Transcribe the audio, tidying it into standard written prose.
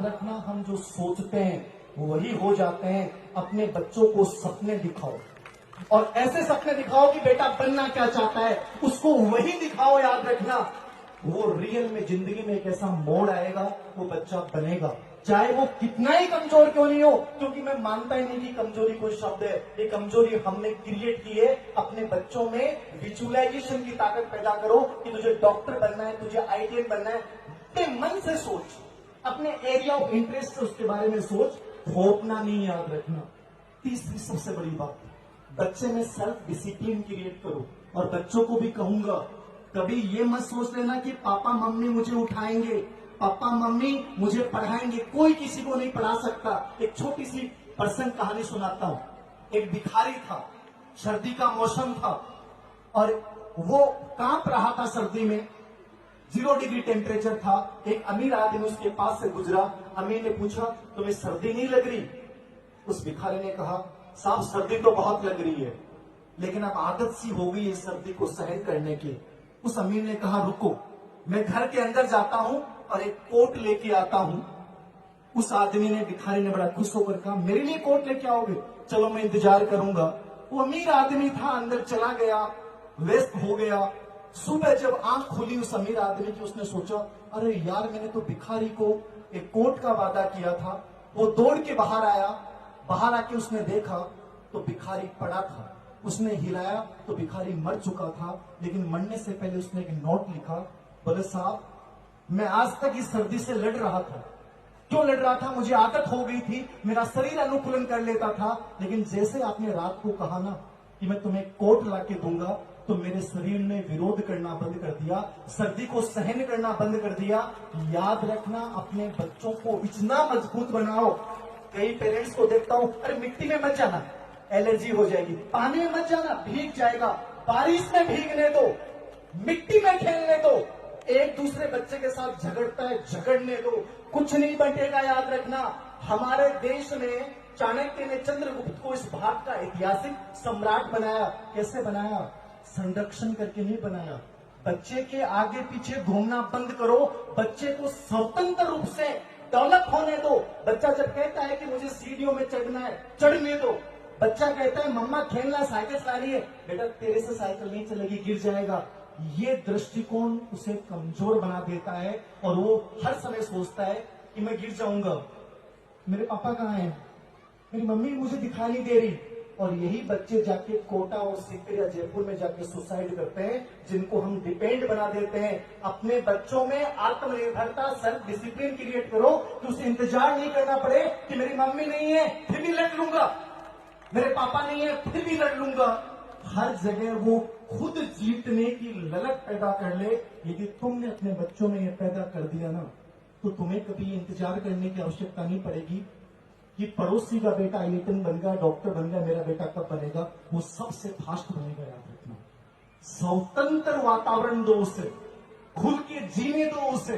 याद रखना, हम जो सोचते हैं वही हो जाते हैं। अपने बच्चों को सपने दिखाओ और ऐसे सपने दिखाओ कि बेटा बनना क्या चाहता है, उसको वही दिखाओ। याद रखना, वो रियल में जिंदगी में एक ऐसा मोड़ आएगा, वो बच्चा बनेगा, चाहे वो कितना ही कमजोर क्यों नहीं हो। क्योंकि मैं मानता ही नहीं कि कमजोरी कोई शब्द है। ये कमजोरी हमने क्रिएट की है। अपने बच्चों में विजुअलाइजेशन की ताकत पैदा करो कि तुझे डॉक्टर बनना है, तुझे आईटीएन बनना है। अपने मन से सोच, अपने एरिया ऑफ इंटरेस्ट से उसके बारे में सोच, थोपना नहीं। याद रखना, तीसरी सबसे बड़ी बात, बच्चे में सेल्फ डिसिप्लिन क्रिएट करो। और बच्चों को भी कहूंगा, कभी ये मत सोच लेना कि पापा मम्मी मुझे उठाएंगे, पापा मम्मी मुझे पढ़ाएंगे। कोई किसी को नहीं पढ़ा सकता। एक छोटी सी पर्सन कहानी सुनाता हूं। एक भिखारी था, सर्दी का मौसम था और वो कांप रहा था सर्दी में, 0 डिग्री टेम्परेचर था। एक अमीर आदमी उसके पास से गुजरा। अमीर ने पूछा, तुम्हें सर्दी नहीं लग रही? उस भिखारी ने कहा, साहब सर्दी तो बहुत लग रही है, लेकिन अब आदत सी हो गई है सर्दी को सहन करने की। उस अमीर ने कहा, रुको, मैं घर के अंदर जाता हूं और एक कोट लेके आता हूं। उस आदमी ने, भिखारी ने बड़ा खुश होकर कहा, मेरे लिए कोट लेके आओगे? चलो मैं इंतजार करूंगा। वो अमीर आदमी था, अंदर चला गया, व्यस्त हो गया। सुबह जब आंख खुली उस अमीर आदमी की, उसने सोचा, अरे यार, मैंने तो भिखारी को एक कोट का वादा किया था। वो दौड़ के बाहर आया। बाहर आके उसने देखा तो भिखारी पड़ा था। उसने हिलाया तो भिखारी मर चुका था, लेकिन मरने से पहले उसने एक नोट लिखा। बोले, साहब, मैं आज तक इस सर्दी से लड़ रहा था। क्यों लड़ रहा था? मुझे आदत हो गई थी, मेरा शरीर अनुकूलन कर लेता था, लेकिन जैसे आपने रात को कहा ना कि मैं तुम्हें कोट ला के दूंगा, तो मेरे शरीर ने विरोध करना बंद कर दिया, सर्दी को सहन करना बंद कर दिया। याद रखना, अपने बच्चों को इतना मजबूत बनाओ। कई पेरेंट्स को देखता हूं, अरे मिट्टी में मत जाना, एलर्जी हो जाएगी, पानी में मत जाना, भीग जाएगा, बारिश में भीगने दो, मिट्टी में खेलने दो। एक दूसरे बच्चे के साथ झगड़ता है, झगड़ने दो, कुछ नहीं बटेगा। याद रखना, हमारे देश में चाणक्य ने चंद्रगुप्त को इस भाग का ऐतिहासिक सम्राट बनाया। कैसे बनाया? संरक्षण करके नहीं बनाया। बच्चे के आगे पीछे घूमना बंद करो, बच्चे को स्वतंत्र रूप से डेवलप होने दो। बच्चा जब कहता है कि मुझे सीढ़ियों में चढ़ना है, चढ़ने दो। बच्चा कहता है, मम्मा खेलना, साइकिल चलानी है, बेटा तेरे से साइकिल नहीं चलेगी, गिर जाएगा। ये दृष्टिकोण उसे कमजोर बना देता है और वो हर समय सोचता है कि मैं गिर जाऊंगा, मेरे पापा कहाँ हैं, मेरी मम्मी मुझे दिखाई नहीं दे रही। और यही बच्चे जाके कोटा और सीकर या जयपुर में जाके सुसाइड करते हैं, जिनको हम डिपेंड बना देते हैं। अपने बच्चों में आत्मनिर्भरता, सेल्फ डिसिप्लिन क्रिएट करो कि उसे इंतजार नहीं करना पड़े कि मेरी मम्मी नहीं है फिर भी लड़ लूंगा, मेरे पापा नहीं है फिर भी लड़ लूंगा। हर जगह वो खुद जीतने की ललक पैदा कर ले। यदि तुमने अपने बच्चों में ये पैदा कर दिया ना, तो तुम्हें कभी इंतजार करने की आवश्यकता नहीं पड़ेगी कि पड़ोसी का बेटा आईएएस बन गया, डॉक्टर बन गया, मेरा बेटा कब बनेगा। वो सबसे फास्ट बनेगा। याद रखना, स्वतंत्र वातावरण दो उसे, खुल के जीने दो उसे।